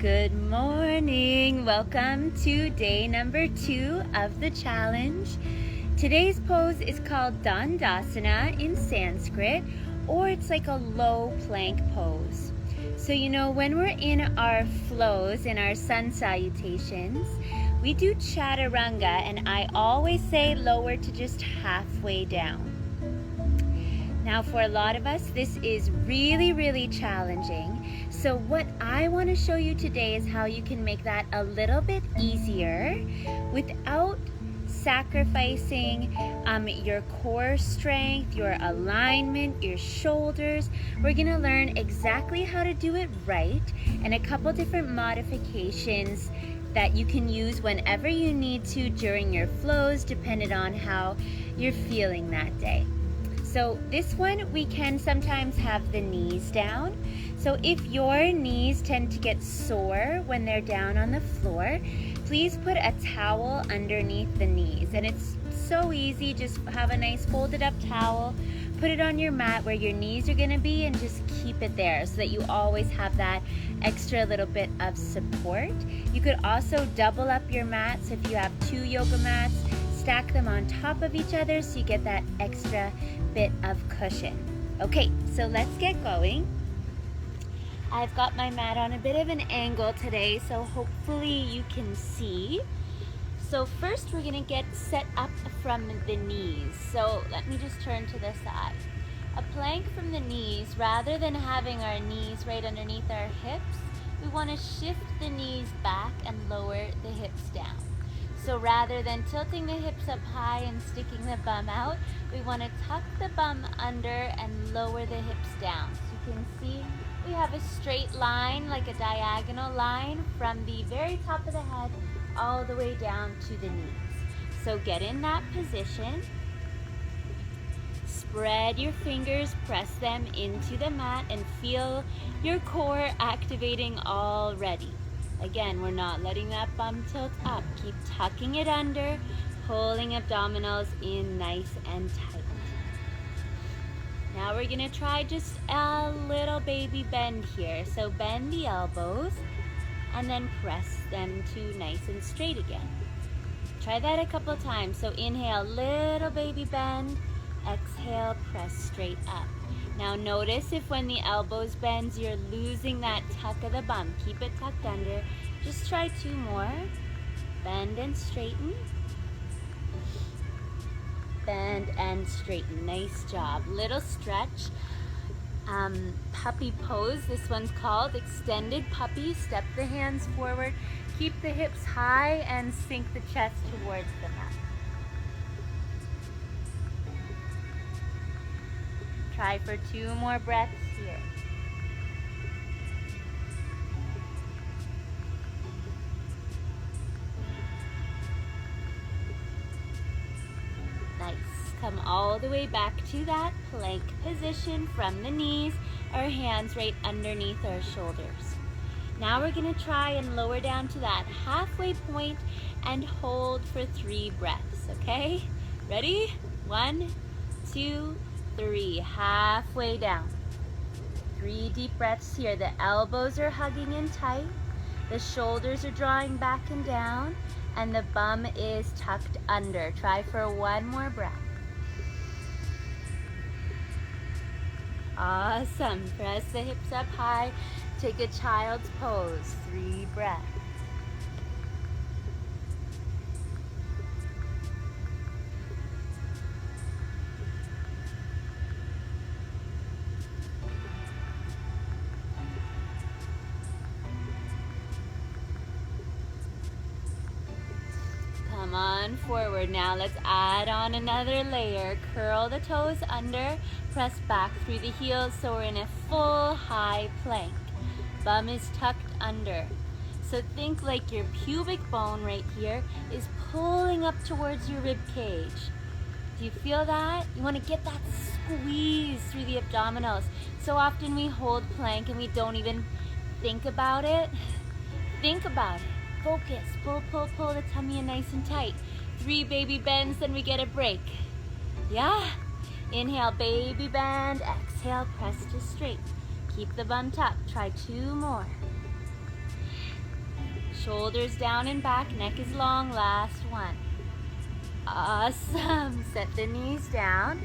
Good morning. Welcome to day number 2 of the challenge. Today's pose is called Dandasana in Sanskrit, or it's like a low plank pose. So when we're in our flows, in our Sun Salutations, we do Chatarunga, and I always say lower to just halfway down. Now for a lot of us, this is really challenging. So what I want to show you today is how you can make that a little bit easier without sacrificing your core strength, your alignment, your shoulders. We're going to learn exactly how to do it right and a couple different modifications that you can use whenever you need to during your flows, depending on how you're feeling that day. So this one, we can sometimes have the knees down. So if your knees tend to get sore when they're down on the floor, please put a towel underneath the knees. And it's so easy, just have a nice folded up towel, put it on your mat where your knees are gonna be, and just keep it there so that you always have that extra little bit of support. You could also double up your mats. If you have 2 yoga mats, stack them on top of each other so you get that extra bit of cushion. Okay, so let's get going. I've got my mat on a bit of an angle today, so hopefully you can see. So first we're gonna get set up from the knees. So let me just turn to the side. A plank from the knees, rather than having our knees right underneath our hips, we wanna shift the knees back and lower the hips down. So rather than tilting the hips up high and sticking the bum out, we want to tuck the bum under and lower the hips down. So you can see we have a straight line, like a diagonal line, from the very top of the head all the way down to the knees. So get in that position. Spread your fingers, press them into the mat, and feel your core activating already. Again, we're not letting that bum tilt up. Keep tucking it under, pulling abdominals in nice and tight. Now we're gonna try just a little baby bend here. So bend the elbows and then press them to nice and straight again. Try that a couple times. So inhale, little baby bend. Exhale, press straight up. Now notice if when the elbows bends, you're losing that tuck of the bum. Keep it tucked under. Just try 2 more. Bend and straighten. Bend and straighten. Nice job. Little stretch. Puppy pose. This one's called extended puppy. Step the hands forward. Keep the hips high and sink the chest towards the mat. Try for 2 more breaths here. Nice. Come all the way back to that plank position from the knees, our hands right underneath our shoulders. Now we're going to try and lower down to that halfway point and hold for 3 breaths, okay? Ready? 1, 2, 3, halfway down. 3 deep breaths here. The elbows are hugging in tight, the shoulders are drawing back and down, and the bum is tucked under. Try for 1 more breath. Awesome. Press the hips up high. Take a child's pose. 3 breaths. Come on forward. Now let's add on another layer. Curl the toes under, press back through the heels so we're in a full high plank. Bum is tucked under. So think like your pubic bone right here is pulling up towards your rib cage. Do you feel that? You want to get that squeeze through the abdominals. So often we hold plank and we don't even think about it. Think about it. Focus. Pull, pull, pull the tummy in nice and tight. 3 baby bends, then we get a break. Yeah? Inhale, baby bend. Exhale, press to straight. Keep the bum tucked. Try 2 more. Shoulders down and back, neck is long, last one. Awesome. Set the knees down.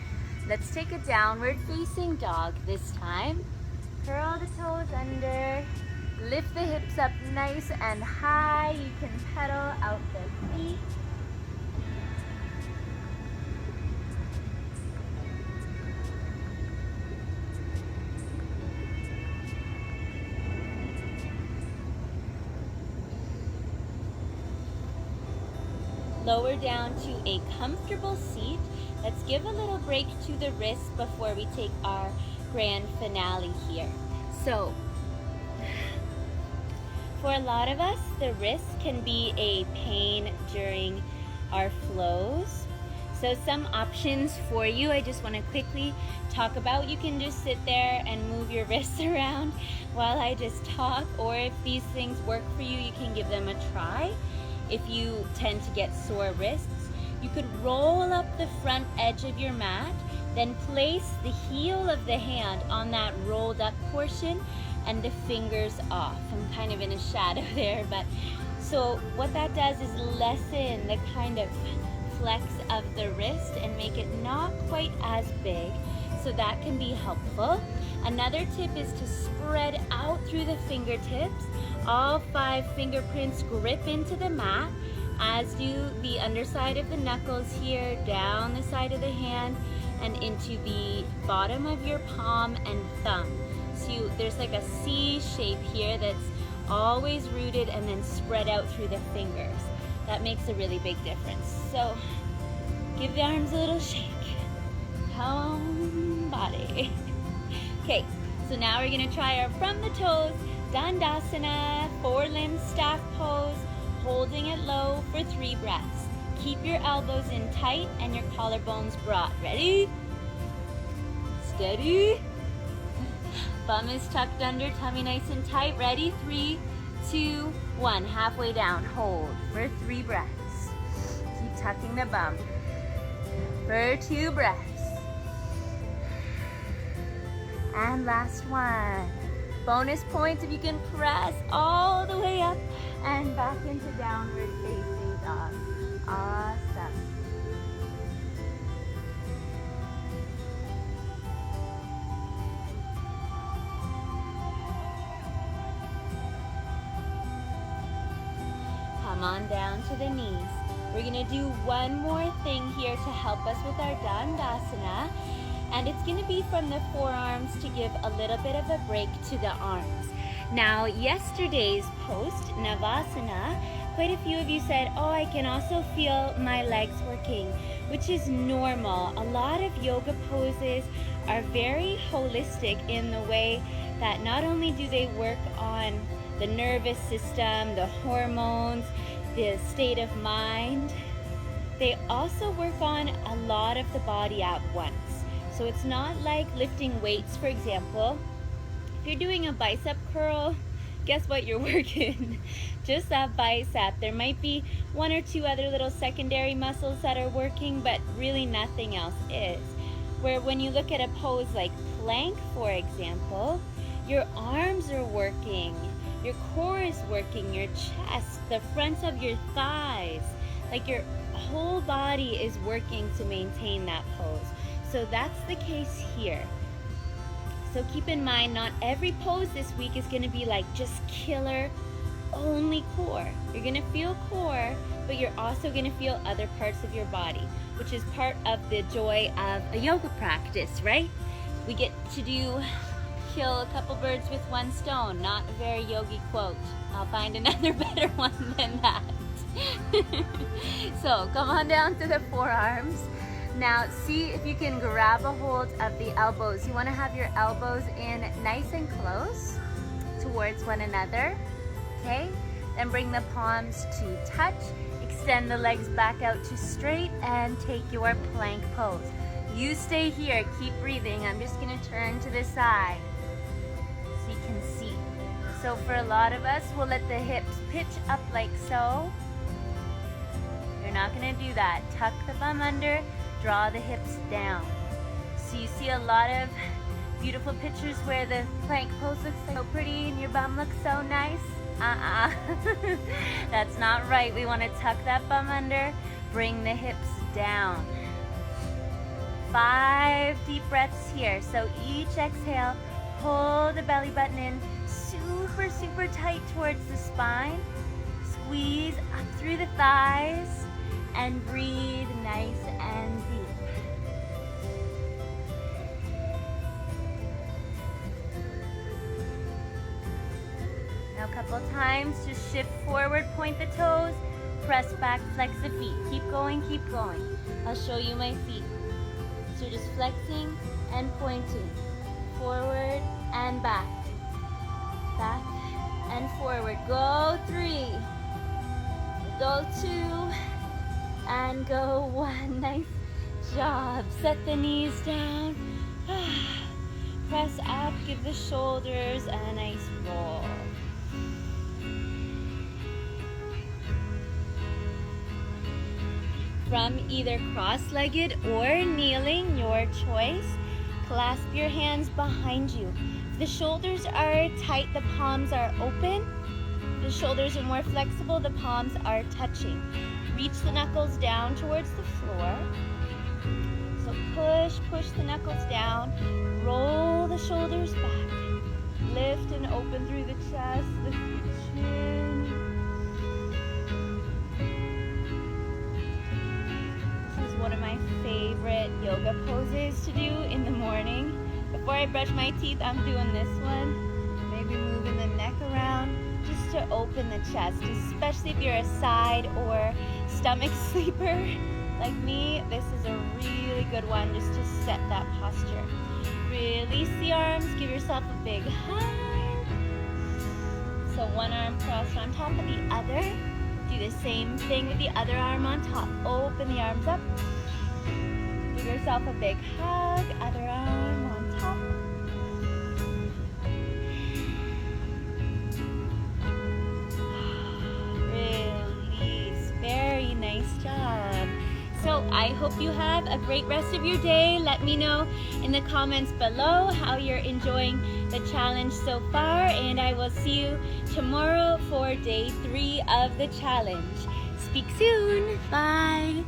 Let's take a downward facing dog this time. Curl the toes under. Lift the hips up nice and high. You can pedal out the feet. Lower down to a comfortable seat. Let's give a little break to the wrists before we take our grand finale here. So, for a lot of us, the wrists can be a pain during our flows. So some options for you, I just want to quickly talk about. You can just sit there and move your wrists around while I just talk, or if these things work for you, you can give them a try. If you tend to get sore wrists, you could roll up the front edge of your mat, then place the heel of the hand on that rolled up portion and the fingers off. I'm kind of in a shadow there, but so what that does is lessen the kind of flex of the wrist and make it not quite as big, so that can be helpful. Another tip is to spread out through the fingertips. All 5 fingerprints grip into the mat, as do the underside of the knuckles here, down the side of the hand, and into the bottom of your palm and thumb. So there's like a C shape here that's always rooted and then spread out through the fingers. That makes a really big difference. So give the arms a little shake. Calm body. Okay, so now we're gonna try our from the toes Dandasana, 4-limb staff pose, holding it low for 3 breaths. Keep your elbows in tight and your collarbones broad. Ready? Steady. Bum is tucked under, tummy nice and tight. Ready? 3, 2, 1. Halfway down. Hold for 3 breaths. Keep tucking the bum for 2 breaths. And last one. Bonus points if you can press all the way up and back into downward facing dog. Awesome. Come on down to the knees. We're gonna do one more thing here to help us with our Dandasana. And it's going to be from the forearms to give a little bit of a break to the arms. Now, yesterday's post, Navasana, quite a few of you said, oh, I can also feel my legs working, which is normal. A lot of yoga poses are very holistic in the way that not only do they work on the nervous system, the hormones, the state of mind, they also work on a lot of the body at once. So it's not like lifting weights, for example. If you're doing a bicep curl, guess what you're working? Just that bicep. There might be 1 or 2 other little secondary muscles that are working, but really nothing else is. Where when you look at a pose like plank, for example, your arms are working, your core is working, your chest, the fronts of your thighs, like your whole body is working to maintain that pose. So that's the case here. So keep in mind, not every pose this week is going to be like just killer, only core. You're going to feel core, but you're also going to feel other parts of your body, which is part of the joy of a yoga practice, right? We get to kill a couple birds with 1 stone. Not a very yogi quote. I'll find another better one than that. So come on down to the forearms. Now see if you can grab a hold of the elbows. You want to have your elbows in nice and close towards one another. Okay? Then bring the palms to touch. Extend the legs back out to straight and take your plank pose. You stay here. Keep breathing. I'm just going to turn to the side so you can see. So for a lot of us, we'll let the hips pitch up like so. You're not going to do that. Tuck the bum under. Draw the hips down. So you see a lot of beautiful pictures where the plank pose looks so pretty and your bum looks so nice? That's not right. We want to tuck that bum under, bring the hips down. 5 deep breaths here. So each exhale, pull the belly button in super, super tight towards the spine. Squeeze up through the thighs and breathe nice and deep. Now a couple times, just shift forward, point the toes, press back, flex the feet. Keep going, keep going. I'll show you my feet. So just flexing and pointing. Forward and back. Back and forward. Go 3. Go 2. And go 1. Nice job. Set the knees down. Press up. Give the shoulders a nice roll. From either cross-legged or kneeling, your choice, clasp your hands behind you. If the shoulders are tight, the palms are open. If the shoulders are more flexible, the palms are touching. Reach the knuckles down towards the floor. So push the knuckles down. Roll the shoulders back. Lift and open through the chest, lift the chin. One of my favorite yoga poses to do in the morning. Before I brush my teeth, I'm doing this one. Maybe moving the neck around just to open the chest, especially if you're a side or stomach sleeper like me. This is a really good one just to set that posture. Release the arms, give yourself a big hug. So one arm crossed on top of the other. Do the same thing with the other arm on top. Open the arms up. Give yourself a big hug. Other arm on top. Release. Very nice job. So I hope you have a great rest of your day. Let me know in the comments below how you're enjoying the challenge so far, and I will see you tomorrow for day 3 of the challenge. Speak soon. Bye.